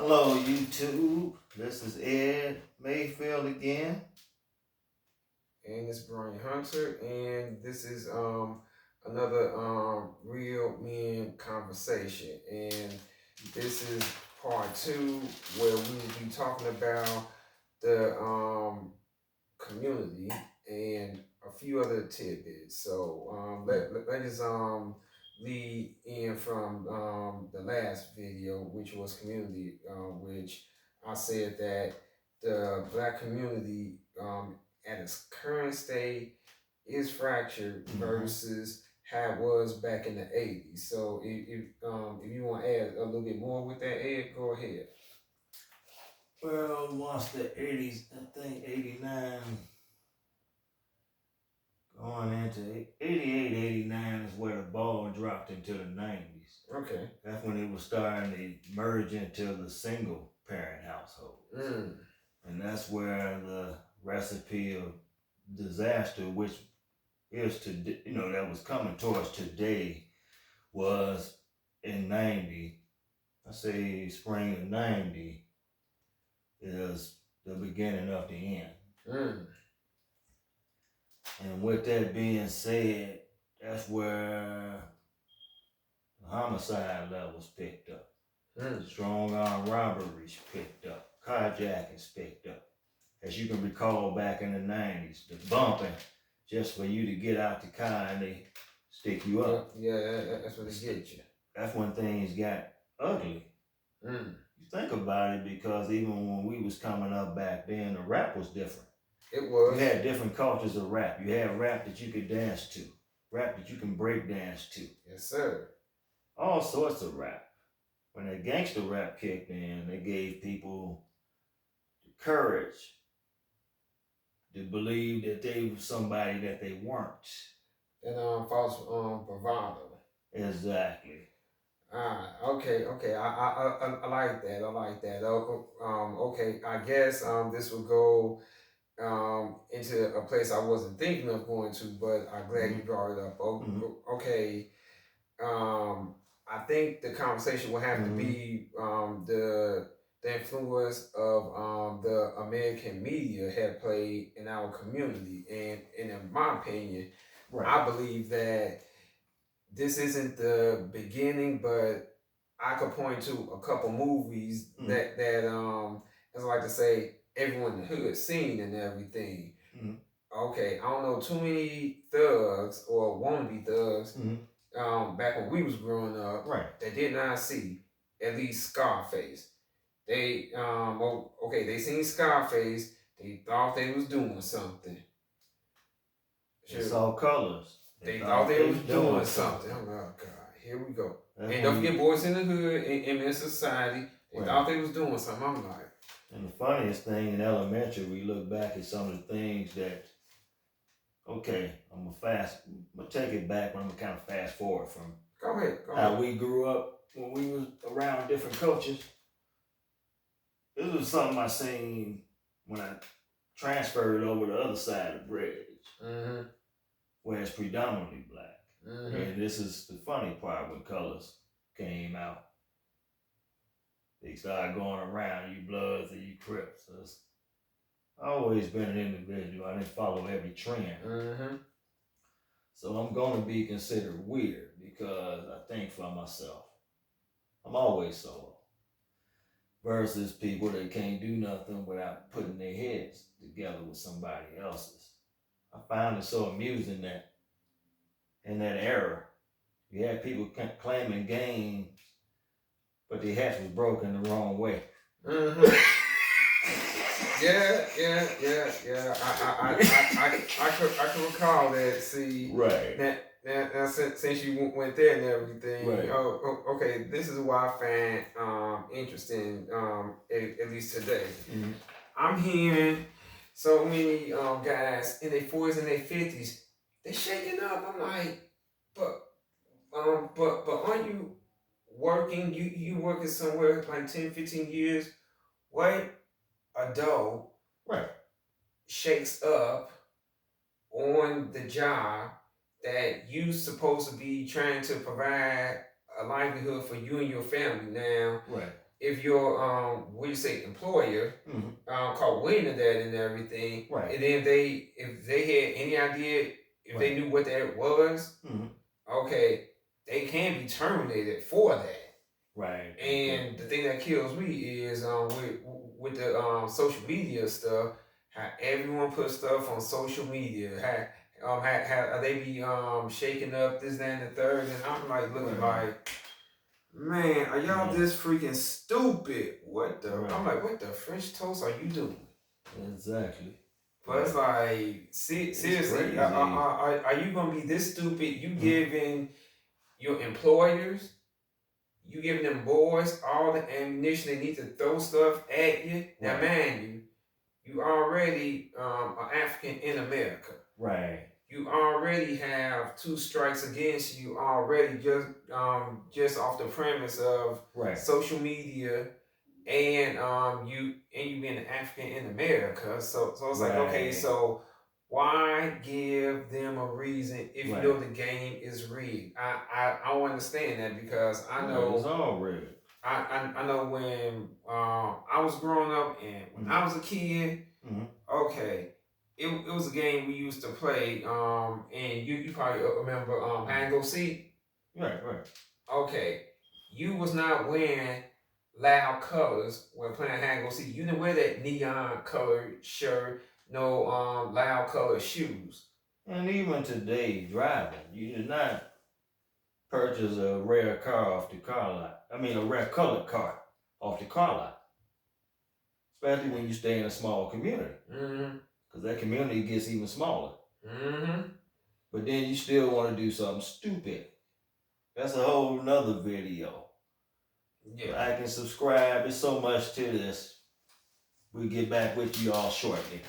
Hello, YouTube. This is Ed Mayfield again. And it's Brian Hunter, and this is another real men conversation, and this is part two where we will be talking about the community and a few other tidbits. So let us lead in from the last video, which was community, which I said that the black community at its current state is fractured versus how it was back in the 80s. So if you want to add a little bit more with that, Ed, go ahead. Well, once the 80s, I think 89, going into 88, 89 is where the ball dropped into the 90s. Okay. That's when it was starting to merge into the single parent household. And that's where the recipe of disaster, which is that was coming towards today, was in 90. I say spring of 90 is the beginning of the end. And with that being said, that's where the homicide levels picked up. Strong arm robberies picked up. Carjackings picked up. As you can recall back in the 90s, the bumping just for you to get out the car and they stick you up. Yeah, that's what they get you. That's when things got ugly. You think about it, because even when we was coming up back then, the rap was different. It was. You had different cultures of rap. You had rap that you could dance to, rap that you can break dance to. Yes, sir. All sorts of rap. When that gangster rap kicked in, they gave people the courage to believe that they were somebody that they weren't. And false bravado. Exactly. Okay. I like that. I like that. Okay. I guess this will go into a place I wasn't thinking of going to, but I'm glad you brought it up. Okay. I think the conversation will have to be the influence of the American media had played in our community, and in my opinion, I believe that this isn't the beginning, but I could point to a couple movies that as I like to say, everyone in the hood seen and everything. Okay, I don't know too many thugs or wannabe thugs back when we was growing up that did not see at least Scarface. They they seen Scarface, they thought they was doing something. They saw colors. They thought they was doing something. Oh God, here we go. And don't forget Boys in the Hood and Men's Society. They thought they was doing something. I'm like. And the funniest thing in elementary, we look back at some of the things that, okay, I'm gonna take it back, but I'm gonna kind of fast forward from how we grew up when we was around different cultures. This was something I seen when I transferred over the other side of the bridge, where it's predominantly black. And this is the funny part when colors came out. They started going around, you Bloods and you Crips. So it's always been an individual. I didn't follow every trend. So I'm going to be considered weird because I think for myself. I'm always solo. Versus people that can't do nothing without putting their heads together with somebody else's. I found it so amusing that in that era, you had people claiming games, but their hats was broken the wrong way. Yeah. I can recall that. See, now since you went there and everything, okay, this is what I find interesting, at least today. I'm hearing so many guys in their 40s and their 50s, they shaking up. I'm like, but aren't you working? You working somewhere like 10, 15 years? What adult shakes up on the job that you supposed to be trying to provide a livelihood for you and your family? Now, if your what do you say, employer caught wind of that and everything, Right. and then if they had any idea, if they knew what that was, okay, they can be terminated for that. Right. And the thing that kills me is with the social media stuff, how everyone puts stuff on social media, how they be shaking up this, that, and the third, and I'm like looking like, man, are y'all this freaking stupid? What the? I'm like, what the French toast are you doing? Exactly. But it's like, seriously, are you gonna be this stupid? You giving your employers, you giving them boys all the ammunition they need to throw stuff at you. Now, man, you already are African in America. Right. You already have 2 strikes against you already, just off the premise of social media, and you being an African in America. So it's like, okay, so why give them a reason if you know the game is rigged? I don't understand that, because I know it's all rigged. I know when I was growing up and when I was a kid, okay, it was a game we used to play, and you probably remember hide and go seek. Right. Okay, you was not wearing loud colors when playing hide and go seek. You didn't wear that neon colored shirt, no loud colored shoes. And even today, driving, you did not purchase a rare car off the car lot. I mean, a rare colored car off the car lot. Especially when you stay in a small community. Because that community gets even smaller. But then you still want to do something stupid. That's a whole nother video. Like and subscribe. There's so much to this. We'll get back with you all shortly.